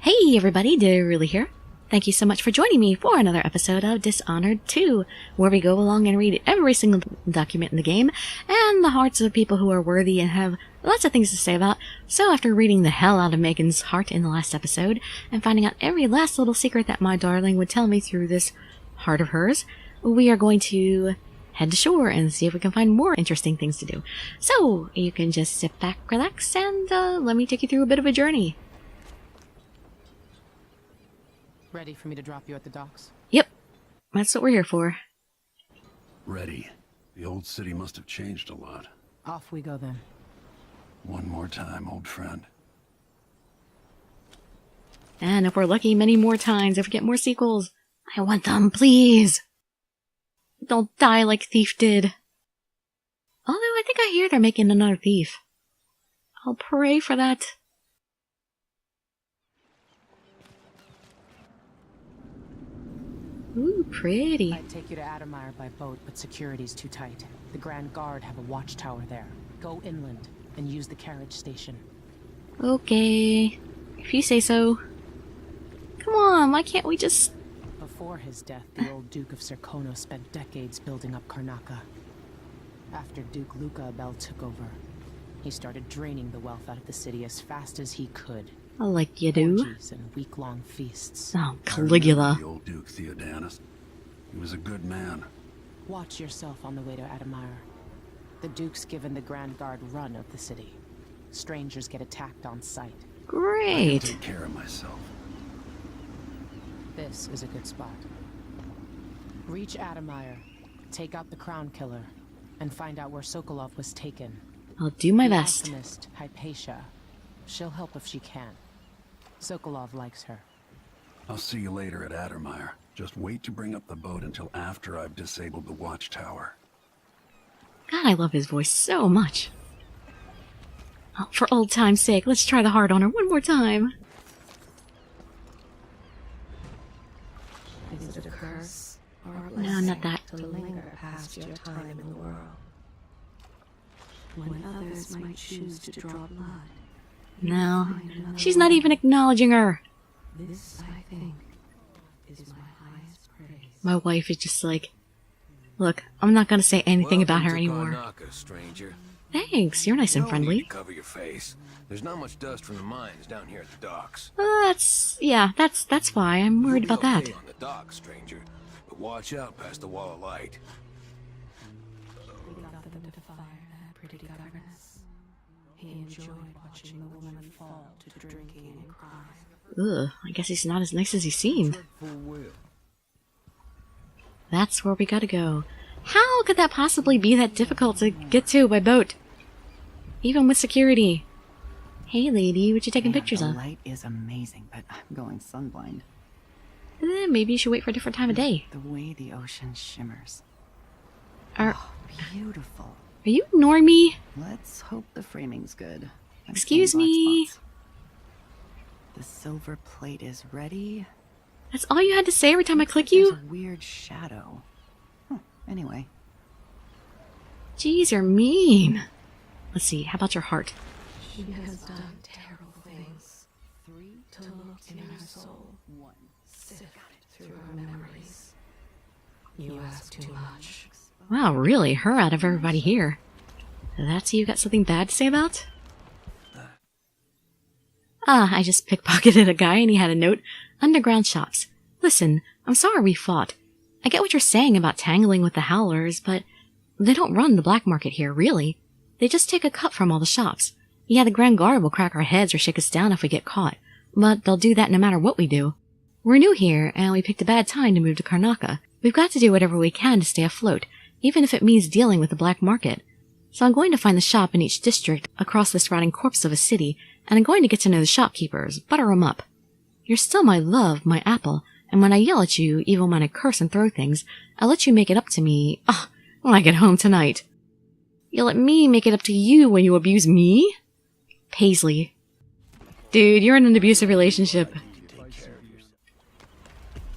Hey everybody, Dirili here. Thank you so much for joining me for another episode of Dishonored 2, where we go along and read every single document in the game, and the hearts of people who are worthy and have lots of things to say about. So after reading the hell out of Megan's heart in the last episode, and finding out every last little secret that my darling would tell me through this heart of hers, we are going to head to shore and see if we can find more interesting things to do. So, you can just sit back, relax, and let me take you through a bit of a journey. Ready for me to drop you at the docks? Yep, that's what we're here for. Ready. The old city must have changed a lot. Off we go then. One more time, old friend. And if we're lucky, many more times if we get more sequels. I want them, please! Don't die like Thief did. Although I think I hear they're making another Thief. I'll pray for that. Ooh, pretty. I'd take you to Elmyra by boat, but security's too tight. The Grand Guard have a watchtower there. Go inland and use the carriage station. Okay, if you say so. Come on, why can't we just... Before his death, the old Duke of Serkonos spent decades building up Karnaca. After Duke Luca took over, he started draining the wealth out of the city as fast as he could. Like you do. Orgies and week-long feasts. Oh, Caligula. The old Duke Theodanis. He was a good man. Watch yourself on the way to Elmyra. The Duke's given the Grand Guard run of the city. Strangers get attacked on sight. I Great. can take care of myself. This is a good spot. Reach Elmyra, take out the Crown Killer, and find out where Sokolov was taken. I'll do my The best. alchemist, Hypatia. She'll help if she can. Sokolov likes her. I'll see you later at Elmyra. Just wait to bring up the boat until after I've disabled the watchtower. God, I love his voice so much. Oh, for old time's sake, let's try the hard on her one more time. Is it a curse or a No, blessing not that. to linger past your time in the world? When others might choose to draw blood. No, she's not even acknowledging her. This, I think, is my highest praise. My wife is just like, look, I'm not gonna say anything about her Welcome to anymore. Karnaca, stranger. Thanks, you're nice and No need friendly. to cover your face. There's not much dust from the mines down here at the docks. That's why I'm worried You'll about be that. okay on the docks, stranger. But watch out past the wall of light. We got them to fire that pretty governess. He enjoyed watching the woman fall to drinking and crying. Ugh, I guess he's not as nice as he seemed. That's where we gotta go. How could that possibly be that difficult to get to by boat? Even with security. Hey lady, what you taking pictures The of? light is amazing, but I'm going sunblind. Maybe you should wait for a different time of day. The way the ocean shimmers. Are Beautiful. you ignoring me? Let's hope the framing's good. I've Excuse seen black me? spots. The silver plate is ready. That's all you had to say every time I click There's you? a weird shadow. Anyway. Jeez, you're mean. Let's see, how about your heart? She has done terrible things. To look in her soul. Sift through her memories. You ask too much. Wow, really? Her out of everybody here. That's who you got something bad to say about? I just pickpocketed a guy and he had a note. Underground shops. Listen, I'm sorry we fought. I get what you're saying about tangling with the Howlers, but they don't run the black market here, really. They just take a cut from all the shops. Yeah, the Grand Guard will crack our heads or shake us down if we get caught, but they'll do that no matter what we do. We're new here, and we picked a bad time to move to Karnaca. We've got to do whatever we can to stay afloat, even if it means dealing with the black market. So I'm going to find the shop in each district across this rotting corpse of a city, and I'm going to get to know the shopkeepers, butter 'em up. You're still my love, my apple, and when I yell at you, even when I curse and throw things, I'll let you make it up to me, when I get home tonight. You'll let me make it up to you when you abuse me? Paisley. Dude, you're in an abusive relationship.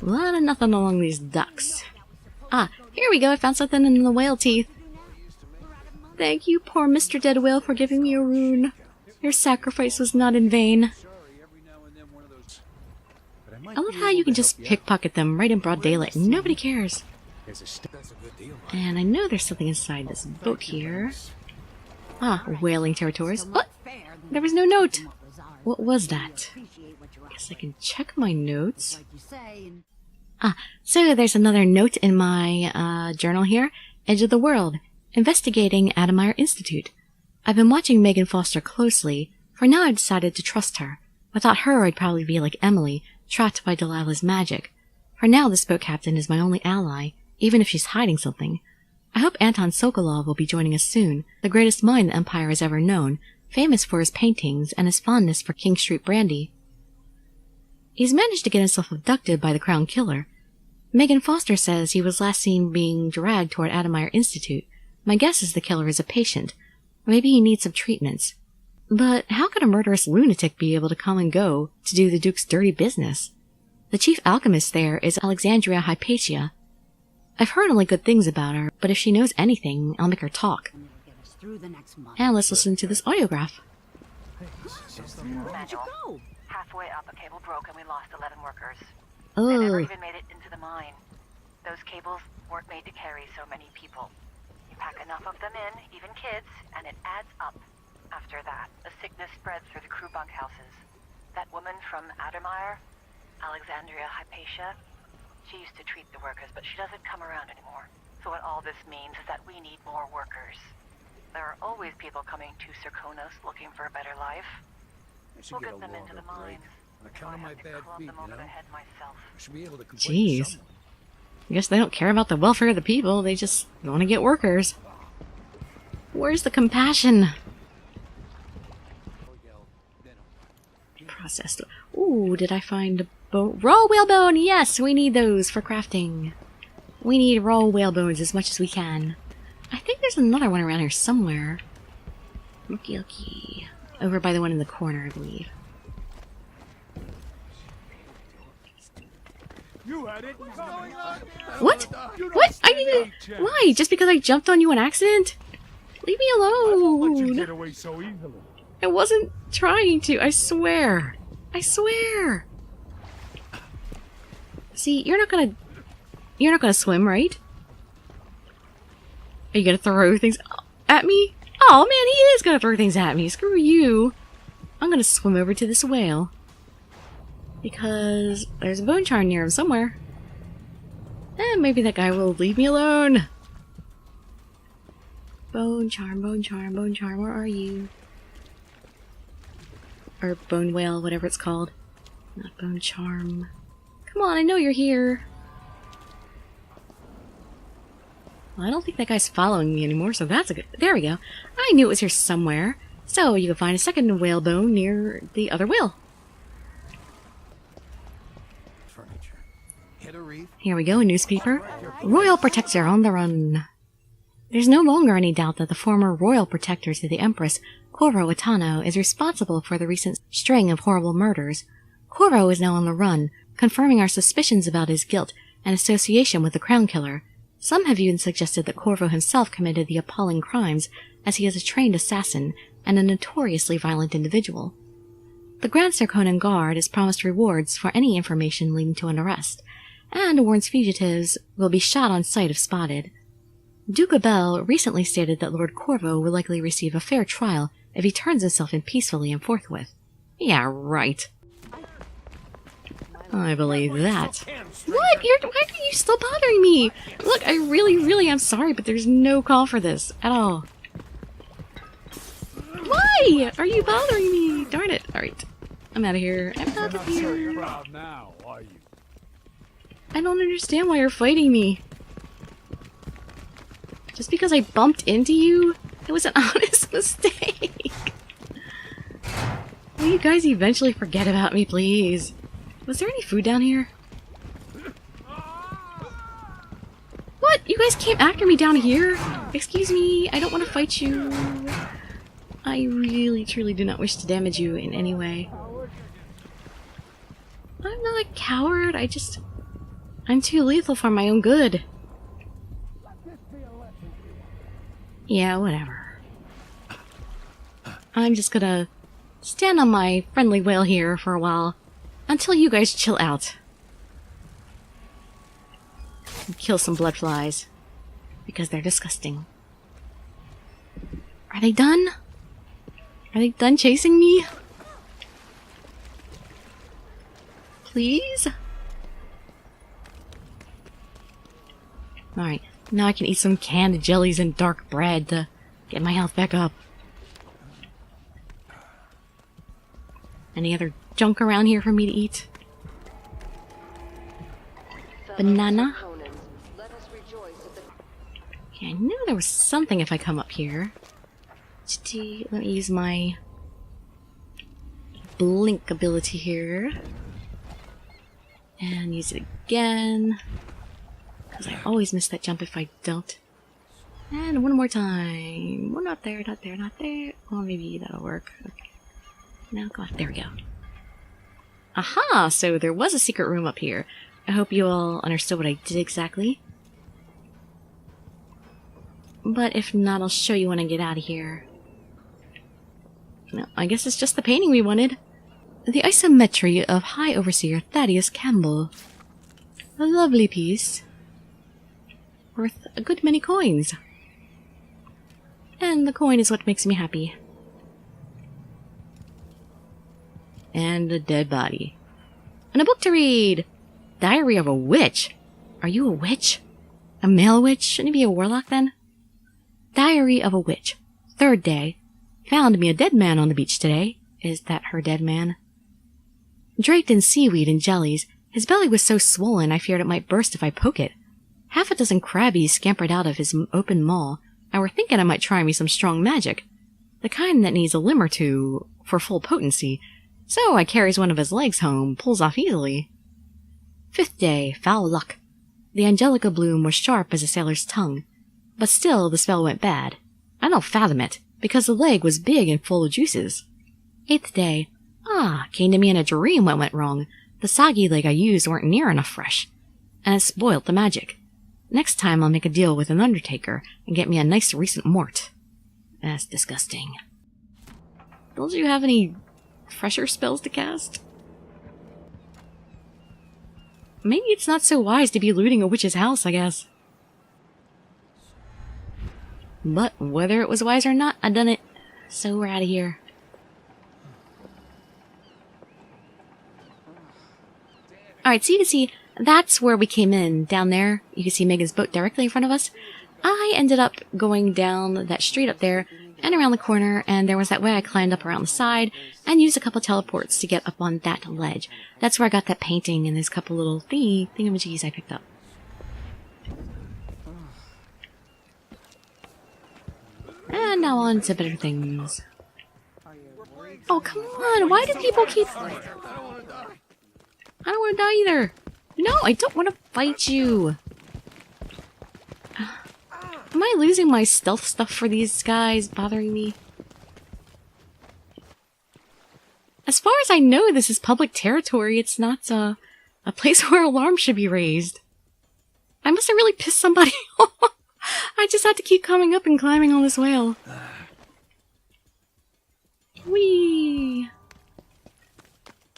A lot of nothing along these docks. Here we go, I found something in the whale teeth. Thank you, poor Mr. Dead Whale, for giving me a rune. Your sacrifice was not in vain. I love how you can just pickpocket them right in broad daylight and nobody cares. And I know there's something inside this boat here. Ah, whaling territories. What? There was no note! What was that? Guess I can check my notes. Ah, so there's another note in my journal here. Edge of the World. Investigating Elmyra Institute. I've been watching Megan Foster closely. For now I've decided to trust her. Without her I'd probably be like Emily, trapped by Delilah's magic. For now this boat captain is my only ally, even if she's hiding something. I hope Anton Sokolov will be joining us soon, the greatest mind the Empire has ever known, famous for his paintings and his fondness for King Street brandy. He's managed to get himself abducted by the Crown Killer. Megan Foster says he was last seen being dragged toward Elmyra Institute. My guess is the killer is a patient. Maybe he needs some treatments. But how could a murderous lunatic be able to come and go to do the Duke's dirty business? The chief alchemist there is Alexandria Hypatia. I've heard only good things about her, but if she knows anything, I'll make her talk. And let's listen to this audiograph. Manual. Halfway up, a cable broke and we lost 11 workers. Oh. They never even made it into the mine. Those cables weren't made to carry so many people. You pack enough of them in, even kids, and it adds up. After that, a sickness spreads through the crew bunkhouses. That woman from Elmyra, Alexandria Hypatia, she used to treat the workers, but she doesn't come around anymore. So what all this means is that we need more workers. There are always people coming to Serkonos looking for a better life. We'll get them into the mines. On account of my bad feet, you know? I should be able to complain to Jeez. someone. I guess they don't care about the welfare of the people, they just want to get workers. Where's the compassion? Processed. Ooh, did I find a bone? Raw whalebone! Yes, we need those for crafting. We need raw whalebones as much as we can. I think there's another one around here somewhere. Looky, looky. Over by the one in the corner, I believe. What? What? I didn't. Why? Just because I jumped on you on accident? Leave me alone. I wasn't trying to. I swear. I swear. See, you're not gonna swim, right? Are you gonna throw things at me? Oh man, he is gonna throw things at me. Screw you. I'm gonna swim over to this whale. Because there's a bone charm near him somewhere. And maybe that guy will leave me alone. Bone charm, bone charm, bone charm, where are you? Or bone whale, whatever it's called. Not bone charm. Come on, I know you're here. Well, I don't think that guy's following me anymore, so that's a good... There we go. I knew it was here somewhere. So you can find a second whale bone near the other whale. Here we go, a newspaper. Royal Protector on the run. There's no longer any doubt that the former royal protector to the Empress, Corvo Atano, is responsible for the recent string of horrible murders. Corvo is now on the run, confirming our suspicions about his guilt and association with the Crown Killer. Some have even suggested that Corvo himself committed the appalling crimes, as he is a trained assassin and a notoriously violent individual. The Grand Serkonan Guard is promised rewards for any information leading to an arrest, and warns fugitives will be shot on sight if spotted. Duke Abel recently stated that Lord Corvo will likely receive a fair trial if he turns himself in peacefully and forthwith. Yeah, right. I believe that. What? Why are you still bothering me? Look, I really am sorry, but there's no call for this at all. Why are you bothering me? Darn it. Alright. I'm out of here. I'm out of here. I don't understand why you're fighting me. Just because I bumped into you? It was an honest mistake. Will you guys eventually forget about me, please? Was there any food down here? What? You guys came after me down here? Excuse me, I don't want to fight you. I really, truly do not wish to damage you in any way. I'm not a coward, I'm too lethal for my own good. Yeah, whatever. I'm just gonna stand on my friendly whale here for a while Until you guys chill out. And kill some bloodflies. Because they're disgusting. Are they done? Are they done chasing me? Please? Alright, now I can eat some canned jellies and dark bread to get my health back up. Any other junk around here for me to eat? Banana? Yeah, I knew there was something if I come up here. Let me use my blink ability here. And use it again. Because I always miss that jump if I don't. And one more time. Well, not there, not there, not there. Well, maybe that'll work. Okay. Now, go on. There we go. Aha! So there was a secret room up here. I hope you all understood what I did exactly. But if not, I'll show you when I get out of here. No, I guess it's just the painting we wanted. The Isometry of High Overseer Thaddeus Campbell. A lovely piece. Worth a good many coins. And the coin is what makes me happy. And a dead body. And a book to read! Diary of a Witch! Are you a witch? A male witch? Shouldn't you be a warlock then? Diary of a Witch. 3rd day. Found me a dead man on the beach today. Is that her dead man? Draped in seaweed and jellies, his belly was so swollen I feared it might burst if I poke it. Half a dozen crabbies scampered out of his open maw, and were thinking I might try me some strong magic. The kind that needs a limb or two for full potency, so I carries one of his legs home, pulls off easily. 5th day, foul luck. The Angelica bloom was sharp as a sailor's tongue, but still the spell went bad. I don't fathom it, because the leg was big and full of juices. 8th day, came to me in a dream what went wrong. The soggy leg I used weren't near enough fresh, and it spoilt the magic. Next time I'll make a deal with an undertaker and get me a nice recent mort. That's disgusting. Don't you have any fresher spells to cast? Maybe it's not so wise to be looting a witch's house, I guess. But whether it was wise or not, I done it. So we're out of here. Alright, so you can see, that's where we came in, down there. You can see Megan's boat directly in front of us. I ended up going down that street up there, and around the corner, and there was that way I climbed up around the side, and used a couple teleports to get up on that ledge. That's where I got that painting, and there's a couple little thingamajiggies I picked up. And now on to better things. Oh, come on, why do people keep... I don't want to die either. No, I don't want to fight you. Am I losing my stealth stuff for these guys bothering me? As far as I know, this is public territory. It's not a place where alarms should be raised. I must have really pissed somebody off. I just had to keep coming up and climbing on this whale. Whee!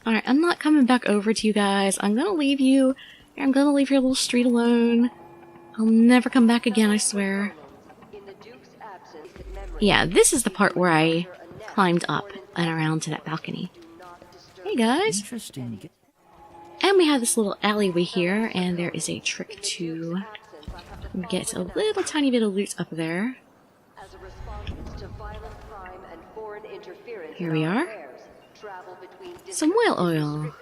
Alright, I'm not coming back over to you guys. I'm gonna leave you. I'm gonna leave your little street alone. I'll never come back again, I swear. Yeah, this is the part where I climbed up and around to that balcony. Hey guys! Interesting. And we have this little alleyway here, and there is a trick to get a little tiny bit of loot up there. Here we are. Some whale oil.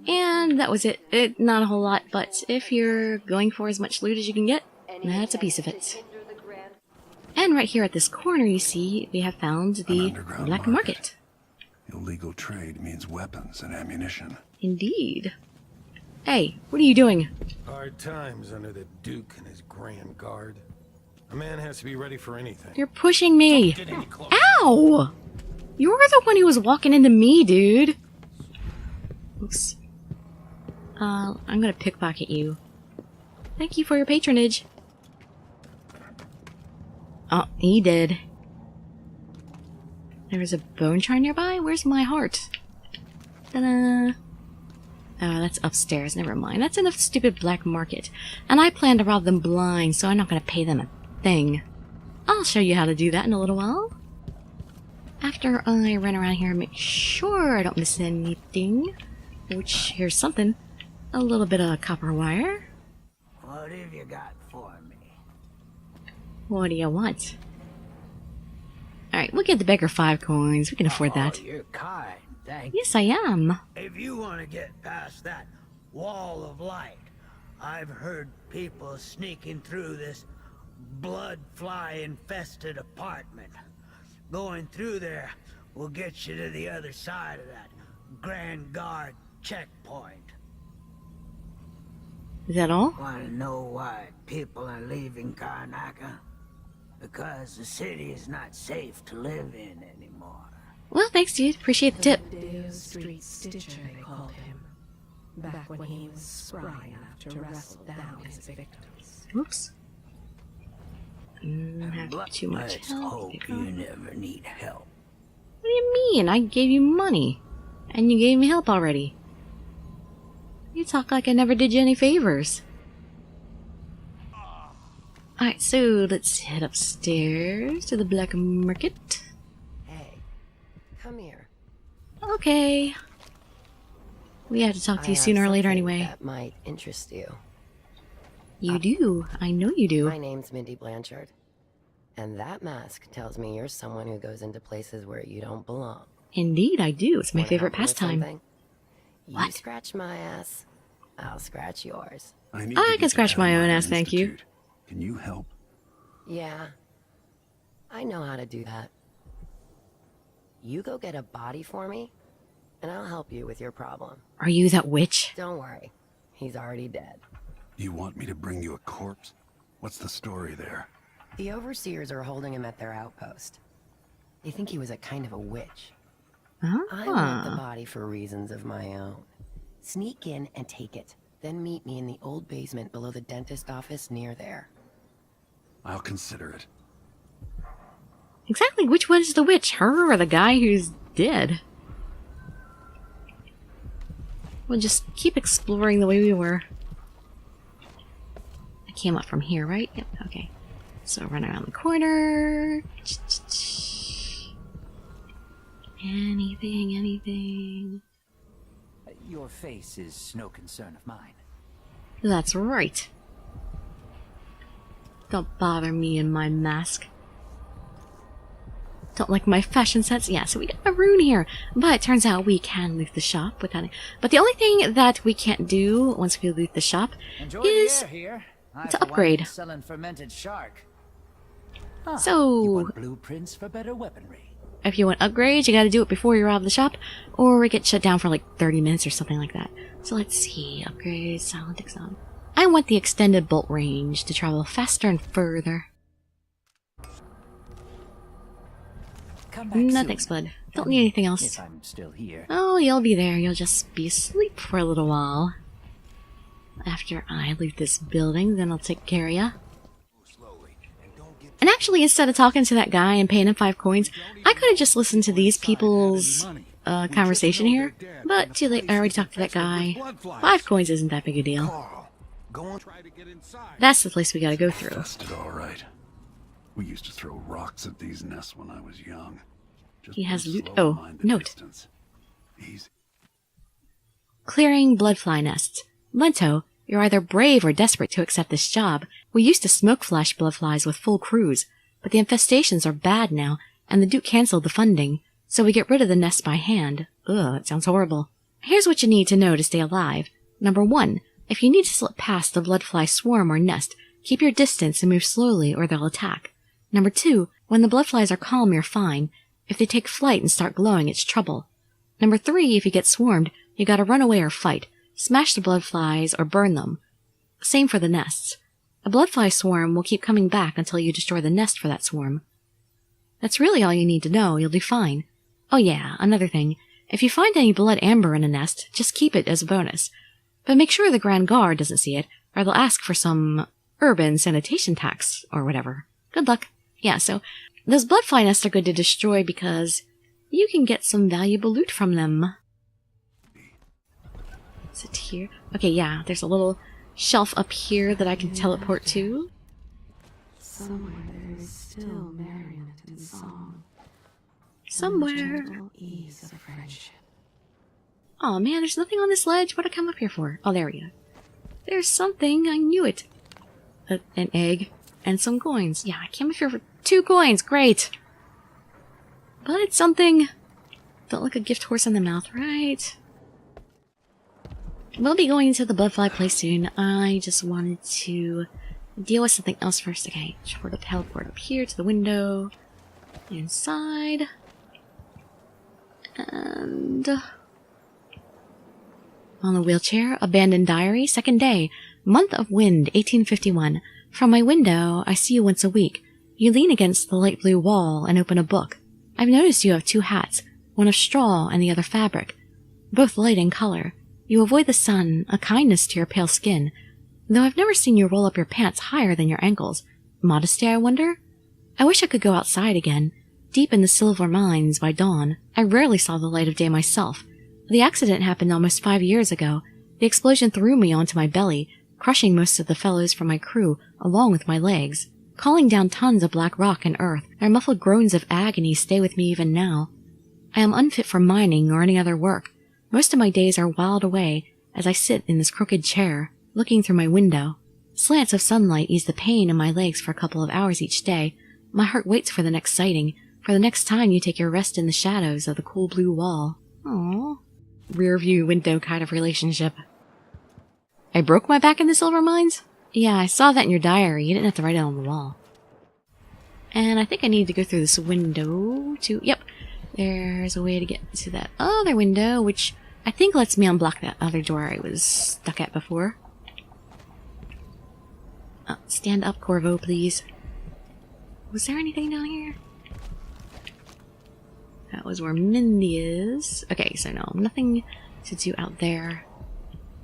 And that was it. Not a whole lot, but if you're going for as much loot as you can get, that's a piece of it. And right here at this corner, you see, we have found the black market. Illegal trade means weapons and ammunition. Indeed. Hey, what are you doing? Hard times under the Duke and his grand guard. A man has to be ready for anything. You're pushing me. Ow! You're the one who was walking into me, dude. Oops. I'm gonna pickpocket you. Thank you for your patronage. Oh, he did. There was a bone char nearby? Where's my heart? Ta-da! Oh, that's upstairs. Never mind. That's in the stupid black market. And I plan to rob them blind, so I'm not going to pay them a thing. I'll show you how to do that in a little while. After I run around here and make sure I don't miss anything. Which, here's something. A little bit of copper wire. What have you got for me? What do you want? Alright, we'll give the beggar 5 coins. We can afford that. You're kind, thank you. Yes, I am. If you want to get past that wall of light, I've heard people sneaking through this bloodfly-infested apartment. Going through there will get you to the other side of that Grand Guard checkpoint. Is that all? Want to know why people are leaving Karnaca? Because the city is not safe to live in anymore. Well, thanks, dude. Appreciate the tip. Dale Street Stitcher, they called him. Back when he was spry enough to wrestle down his victims. Whoops. Have too much Let's help. hope you never need help. What do you mean? I gave you money. And you gave me help already. You talk like I never did you any favors. Alright, so let's head upstairs to the black market. Hey, come here. Okay. We have to talk to you sooner or later anyway. That might interest you. You do. I know you do. My name's Mindy Blanchard. And that mask tells me you're someone who goes into places where you don't belong. Indeed, I do. It's my Wanna favorite help me with pastime. something? You What? scratch my ass, I'll scratch yours. I can scratch my own ass, thank you. Can you help? Yeah, I know how to do that. You go get a body for me, and I'll help you with your problem. Are you that witch? Don't worry, he's already dead. You want me to bring you a corpse? What's the story there? The overseers are holding him at their outpost. They think he was a kind of a witch. I want the body for reasons of my own. Sneak in and take it, then meet me in the old basement below the dentist office near there. I'll consider it. Exactly which one is the witch? Her or the guy who's dead? We'll just keep exploring the way we were. I came up from here, right? Yep, okay. So run around the corner. Anything. Your face is no concern of mine. That's right. Don't bother me in my mask. Don't like my fashion sense? Yeah, so we got a rune here. But it turns out we can loot the shop without it. But the only thing that we can't do once we loot the shop is to upgrade. Selling fermented shark. So, you want blueprints for better weaponry. if you want upgrades, you gotta do it before you rob the shop, or it gets shut down for like 30 minutes or something like that. So let's see. Upgrades, silent exam. I want the extended bolt range to travel faster and further. No thanks, bud. Don't need anything else. If I'm still here. Oh, you'll be there. You'll just be asleep for a little while. After I loot this building, then I'll take care of ya. And actually, instead of talking to that guy and paying him 5 coins, I could have just listened to these people's conversation here. But too late, I already talked to that guy. 5 coins isn't that big a deal. That's the place we gotta go through. Infested, all right. We used to throw rocks at these nests when I was young. He has loot. Oh, note. Easy. Clearing bloodfly nests. Lento, you're either brave or desperate to accept this job. We used to smoke flash bloodflies with full crews, but the infestations are bad now, and the Duke cancelled the funding, so we get rid of the nests by hand. Ugh, it sounds horrible. Here's what you need to know to stay alive. Number 1, if you need to slip past the bloodfly swarm or nest, keep your distance and move slowly or they'll attack. Number 2, when the bloodflies are calm, you're fine. If they take flight and start glowing, it's trouble. Number 3, if you get swarmed, you gotta run away or fight. Smash the bloodflies or burn them. Same for the nests. A bloodfly swarm will keep coming back until you destroy the nest for that swarm. That's really all you need to know. You'll do fine. Oh yeah, another thing. If you find any blood amber in a nest, just keep it as a bonus. But make sure the Grand Guard doesn't see it, or they'll ask for some urban sanitation tax or whatever. Good luck. Yeah, so those bloodfly nests are good to destroy because you can get some valuable loot from them. Is it here? Okay, yeah, there's a little shelf up here that I can teleport to. Somewhere there is still merriment and song. Somewhere. Gentle ease of friendship. Oh man, there's nothing on this ledge. What'd I come up here for? Oh, there we go. There's something. I knew it. An egg and some coins. Yeah, I came up here for 2 coins. Great. But it's something. Don't look a gift horse in the mouth, right? We'll be going to the Bloodfly place soon. I just wanted to deal with something else first. Okay, sort of teleport up here to the window. Inside. And on the wheelchair, abandoned diary, 2nd day, month of wind, 1851. From my window, I see you once a week. You lean against the light blue wall and open a book. I've noticed you have 2 hats, one of straw and the other fabric, both light in color. You avoid the sun, a kindness to your pale skin, though I've never seen you roll up your pants higher than your ankles. Modesty, I wonder? I wish I could go outside again. Deep in the silver mines by dawn, I rarely saw the light of day myself. The accident happened almost 5 years ago. The explosion threw me onto my belly, crushing most of the fellows from my crew along with my legs. Calling down tons of black rock and earth, their muffled groans of agony stay with me even now. I am unfit for mining or any other work. Most of my days are whiled away as I sit in this crooked chair, looking through my window. Slants of sunlight ease the pain in my legs for a couple of hours each day. My heart waits for the next sighting, for the next time you take your rest in the shadows of the cool blue wall. Aww. Rear view window kind of relationship. I broke my back in the silver mines? Yeah, I saw that in your diary. You didn't have to write it on the wall. And I think I need to go through this window to... Yep. There's a way to get to that other window, which I think lets me unblock that other door I was stuck at before. Oh, stand up, Corvo, please. Was there anything down here? That was where Mindy is. Okay, so no, nothing to do out there.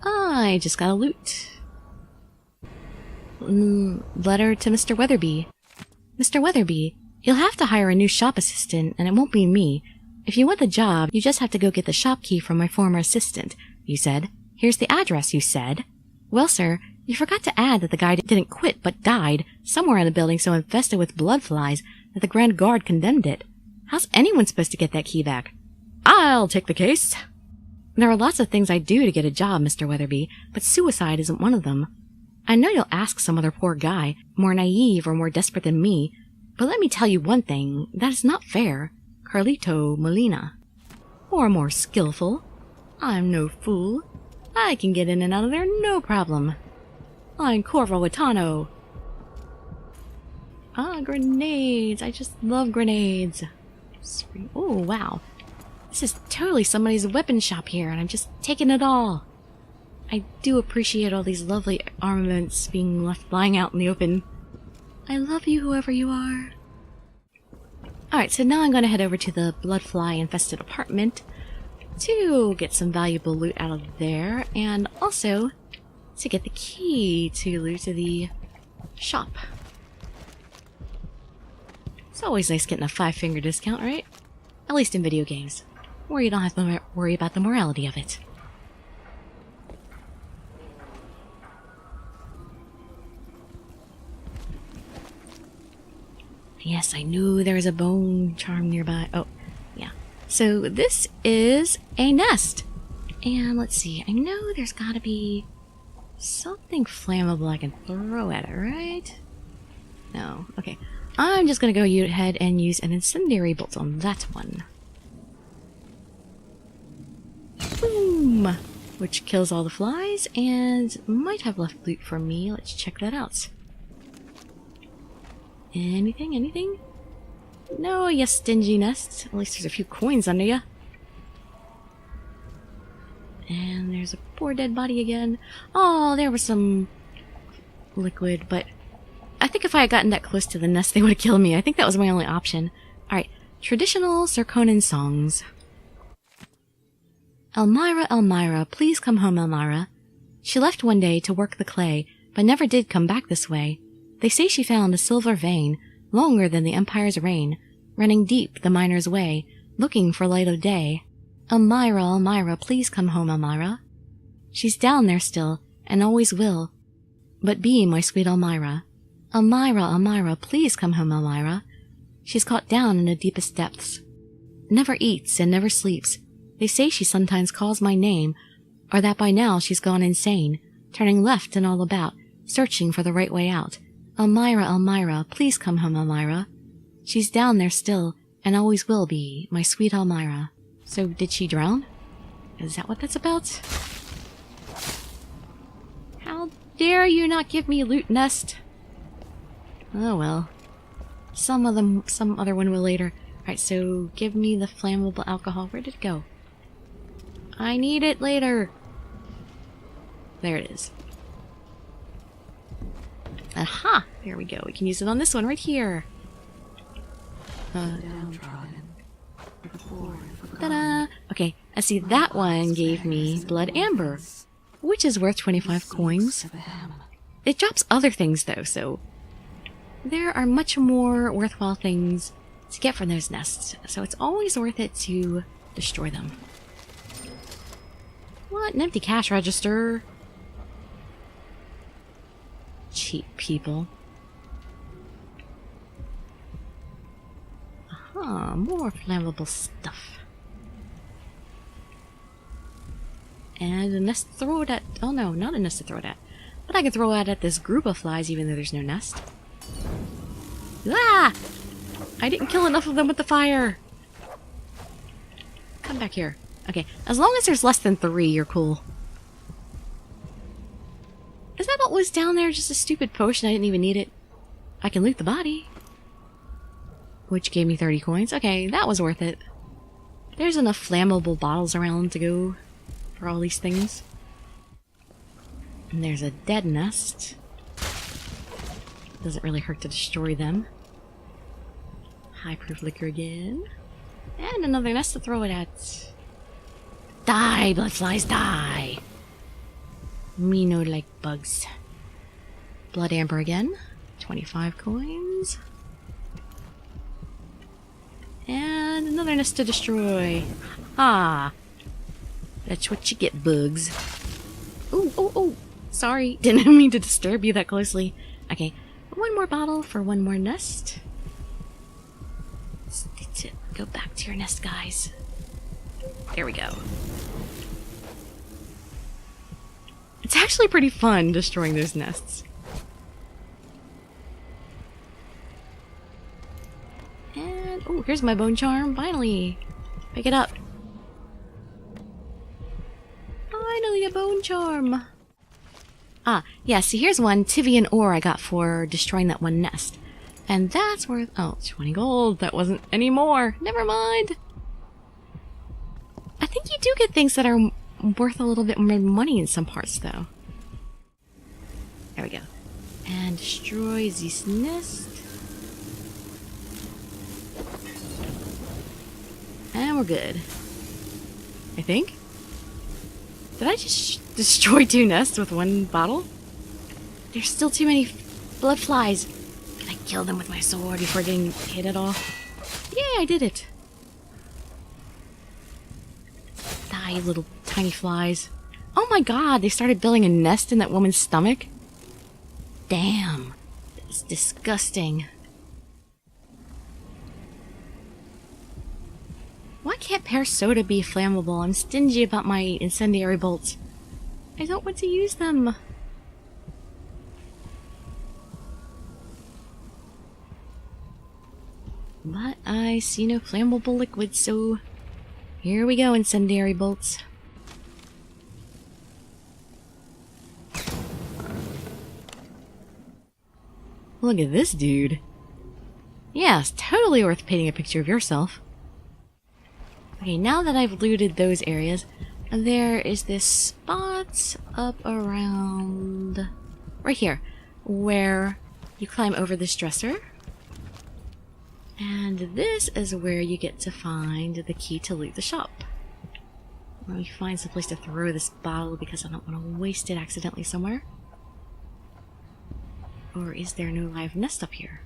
I just got a loot. Letter to Mr. Weatherbee. Mr. Weatherbee, you'll have to hire a new shop assistant, and it won't be me. If you want the job, you just have to go get the shop key from my former assistant, you said. Here's the address, you said. Well, sir, you forgot to add that the guy didn't quit but died somewhere in the building so infested with blood flies that the Grand Guard condemned it. How's anyone supposed to get that key back? I'll take the case. There are lots of things I'd do to get a job, Mr. Weatherbee, but suicide isn't one of them. I know you'll ask some other poor guy, more naive or more desperate than me, but let me tell you one thing, that is not fair. Carlito Molina. Or more skillful. I'm no fool. I can get in and out of there no problem. I'm Corvo Itano. Ah, grenades. I just love grenades. Oh, wow. This is totally somebody's weapon shop here, and I'm just taking it all. I do appreciate all these lovely armaments being left lying out in the open. I love you, whoever you are. Alright, so now I'm going to head over to the Bloodfly-infested apartment to get some valuable loot out of there, and also to get the key to loot to the shop. It's always nice getting a 5-finger discount, right? At least in video games, where you don't have to worry about the morality of it. Yes, I knew there was a bone charm nearby. Oh, yeah. So this is a nest. And let's see, I know there's gotta be something flammable I can throw at it, right? No, okay. I'm just gonna go ahead and use an incendiary bolt on that one. Boom! Which kills all the flies and might have left loot for me. Let's check that out. Anything? Anything? No, you stingy nest. At least there's a few coins under ya. And there's a poor dead body again. Oh, there was some liquid, but I think if I had gotten that close to the nest, they would have killed me. I think that was my only option. Alright, traditional Serkonan songs. Elmyra, Elmyra, please come home, Elmyra. She left one day to work the clay, but never did come back this way. They say she found a silver vein, longer than the Empire's reign, running deep the miner's way, looking for light of day. Elmyra, Elmyra, please come home, Elmyra. She's down there still, and always will. But be my sweet Elmyra. Elmyra, Elmyra, please come home, Elmyra. She's caught down in the deepest depths. Never eats and never sleeps. They say she sometimes calls my name, or that by now she's gone insane, turning left and all about, searching for the right way out. Elmyra, Elmyra, please come home, Elmyra. She's down there still, and always will be, my sweet Elmyra. So, did she drown? Is that what that's about? How dare you not give me loot nest? Oh well. Some other one will later. Alright, so give me the flammable alcohol. Where did it go? I need it later. There it is. Aha! There we go. We can use it on this one right here. Ta-da! Okay, I see that one gave me blood amber, which is worth 25 coins. It drops other things though, so there are much more worthwhile things to get from those nests, so it's always worth it to destroy them. What? An empty cash register? Cheap people. Aha, more flammable stuff. And a nest to throw it at. Oh no, not a nest to throw it at. But I can throw it at this group of flies even though there's no nest. Ah! I didn't kill enough of them with the fire! Come back here. Okay, as long as there's less than 3, you're cool. Is that what was down there? Just a stupid potion? I didn't even need it. I can loot the body. Which gave me 30 coins. Okay, that was worth it. There's enough flammable bottles around to go for all these things. And there's a dead nest. Doesn't really hurt to destroy them. High proof liquor again. And another nest to throw it at. Die, bloodflies, die! Me no like bugs. Blood amber again. 25 coins. And another nest to destroy. Ah! That's what you get, bugs. Ooh, oh, oh! Sorry, didn't mean to disturb you that closely. Okay, one more bottle for one more nest. That's it. Go back to your nest, guys. There we go. It's actually pretty fun destroying those nests. And, oh, here's my bone charm, finally. Pick it up. Finally a bone charm. Ah, yeah, see here's one Tivian ore I got for destroying that one nest. And that's worth, oh, 20 gold. That wasn't any more. Never mind. I think you do get things that are worth a little bit more money in some parts, though. There we go. And destroy this nest. And we're good. I think. Did I just destroy 2 nests with one bottle? There's still too many blood flies. Can I kill them with my sword before getting hit at all? Yeah, I did it. Die, you little tiny flies. Oh my god, they started building a nest in that woman's stomach? Damn. That's disgusting. Why can't pear soda be flammable? I'm stingy about my incendiary bolts. I don't want to use them. But I see no flammable liquid, so here we go, incendiary bolts. Look at this dude. Yeah, it's totally worth painting a picture of yourself. Okay, now that I've looted those areas, there is this spot up around right here where you climb over this dresser. And this is where you get to find the key to loot the shop. Let me find some place to throw this bottle because I don't want to waste it accidentally somewhere. Or is there no live nest up here?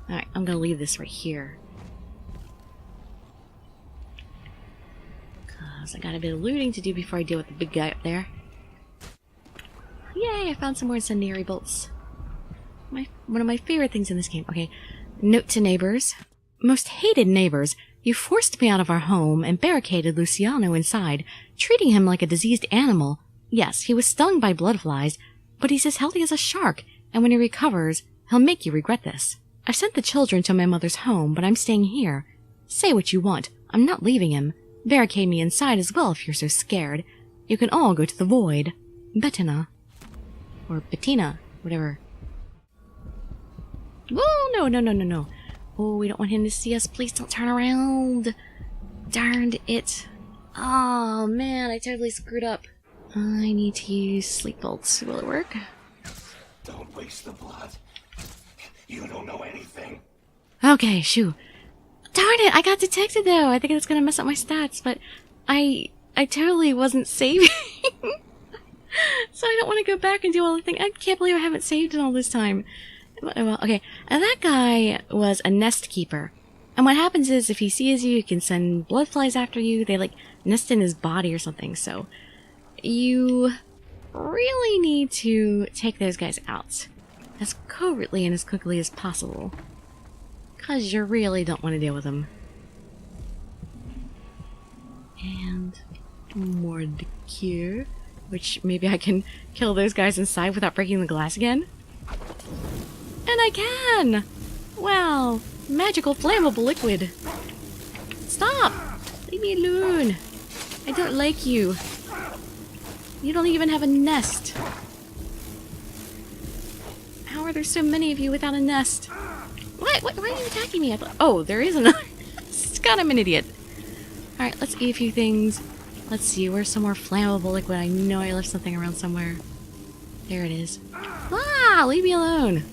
Alright, I'm gonna leave this right here. So I got a bit of looting to do before I deal with the big guy up there. Yay, I found some more incendiary bolts. One of my favorite things in this game. Okay, note to neighbors. Most hated neighbors, you forced me out of our home and barricaded Luciano inside, treating him like a diseased animal. Yes, he was stung by bloodflies, but he's as healthy as a shark, and when he recovers, he'll make you regret this. I've sent the children to my mother's home, but I'm staying here. Say what you want. I'm not leaving him. Barricade me inside as well if you're so scared. You can all go to the void. Bettina. Or Bettina. Whatever. Whoa, no. Oh, we don't want him to see us. Please don't turn around. Darned it. Oh, man, I totally screwed up. I need to use sleep bolts. Will it work? Don't waste the blood. You don't know anything. Okay, shoo. Darn it, I got detected though. I think it's gonna mess up my stats, but I totally wasn't saving. So I don't want to go back and do all the things. I can't believe I haven't saved in all this time. Well, okay. And that guy was a nest keeper. And what happens is if he sees you, he can send bloodflies after you. They like nest in his body or something. So you really need to take those guys out as covertly and as quickly as possible. Because you really don't want to deal with them. And more cure, which maybe I can kill those guys inside without breaking the glass again. And I can! Wow, magical flammable liquid. Stop! Leave me alone. I don't like you. You don't even have a nest. How are there so many of you without a nest? What? Why are you attacking me? Oh, there is another. God, I'm an idiot. Alright, let's eat a few things. Let's see, where's some more flammable liquid? I know I left something around somewhere. There it is. Ah, leave me alone.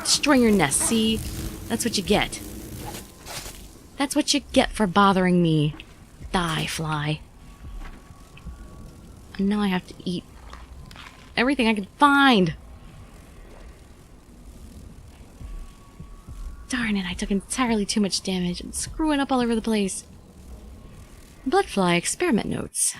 Destroying your nest, see? That's what you get. That's what you get for bothering me. Die, fly. And now I have to eat everything I can find. Darn it, I took entirely too much damage and screwing up all over the place. Bloodfly Experiment Notes.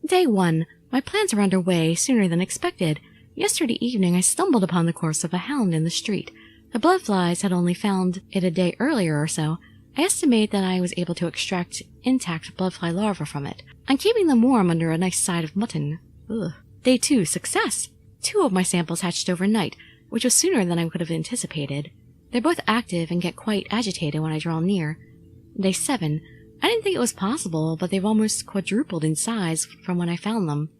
Day 1. My plans were underway sooner than expected. Yesterday evening I stumbled upon the corpse of a hound in the street. The bloodflies had only found it a day earlier or so. I estimate that I was able to extract intact bloodfly larvae from it. I'm keeping them warm under a nice side of mutton. Ugh. Day 2. Success! 2 of my samples hatched overnight, which was sooner than I could have anticipated. They're both active and get quite agitated when I draw near. Day 7. I didn't think it was possible, but they've almost quadrupled in size from when I found them.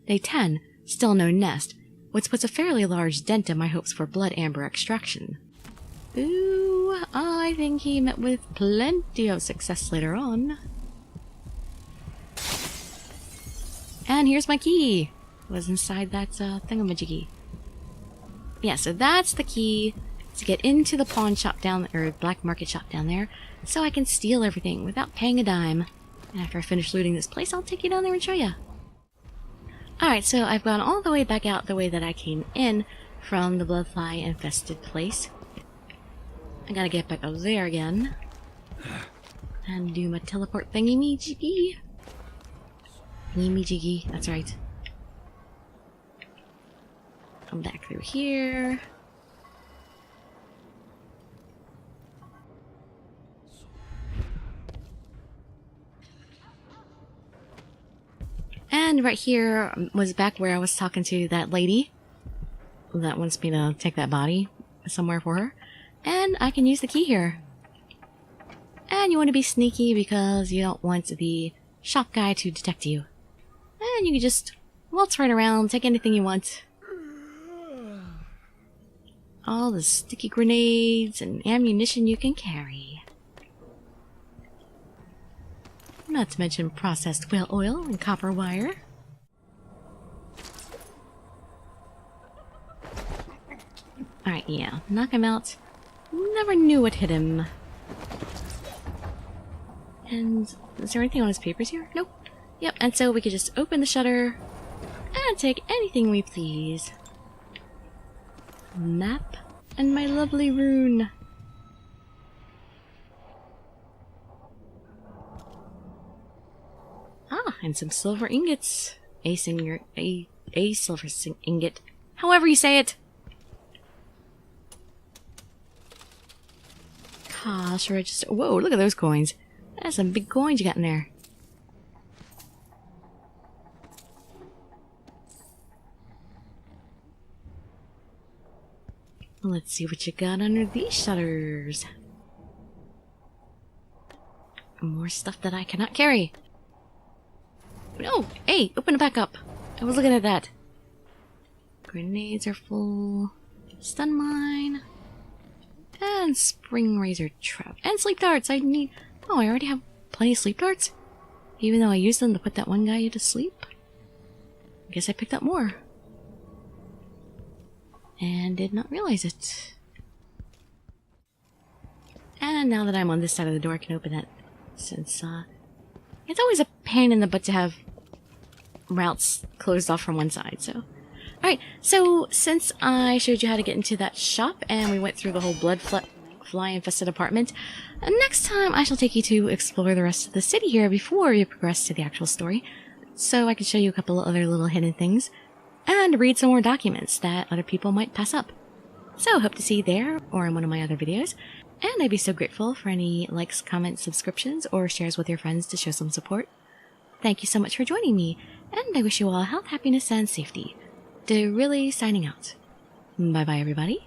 Day 10. Still no nest, which puts a fairly large dent in my hopes for blood amber extraction. Ooh, I think he met with plenty of success later on. And here's my key. It was inside that thingamajiggy. Yeah, so that's the key to get into the pawn shop down, or black market shop down there, so I can steal everything without paying a dime. And after I finish looting this place, I'll take you down there and show you. Alright, so I've gone all the way back out the way that I came in from the bloodfly infested place. I gotta get back up there again and do my teleport thingy-me-jiggy. Thingy-me-jiggy, that's right. Come back through here. And right here was back where I was talking to that lady that wants me to take that body somewhere for her. And I can use the key here. And you want to be sneaky because you don't want the shop guy to detect you. And you can just waltz right around, take anything you want. All the sticky grenades and ammunition you can carry. Not to mention processed whale oil and copper wire. Alright, yeah. Knock him out. Never knew what hit him. And is there anything on his papers here? Nope. Yep, and so we could just open the shutter and take anything we please. Map and my lovely rune. Ah, and some silver ingots. A silver ingot. However you say it. Cash register. Whoa, look at those coins. That's some big coins you got in there. Let's see what you got under these shutters. More stuff that I cannot carry. No! Hey! Open it back up! I was looking at that. Grenades are full. Stun mine. And spring razor trap. And sleep darts! I need... Oh, I already have plenty of sleep darts? Even though I used them to put that one guy to sleep? I guess I picked up more. And did not realize it. And now that I'm on this side of the door, I can open that. Since, it's always a pain in the butt to have routes closed off from one side, so... Alright, so since I showed you how to get into that shop, and we went through the whole Bloodfly-infested apartment, next time I shall take you to explore the rest of the city here before we progress to the actual story, so I can show you a couple of other little hidden things, and read some more documents that other people might pass up. So, hope to see you there, or in one of my other videos, and I'd be so grateful for any likes, comments, subscriptions, or shares with your friends to show some support. Thank you so much for joining me, and I wish you all health, happiness, and safety. Dirili signing out. Bye bye everybody.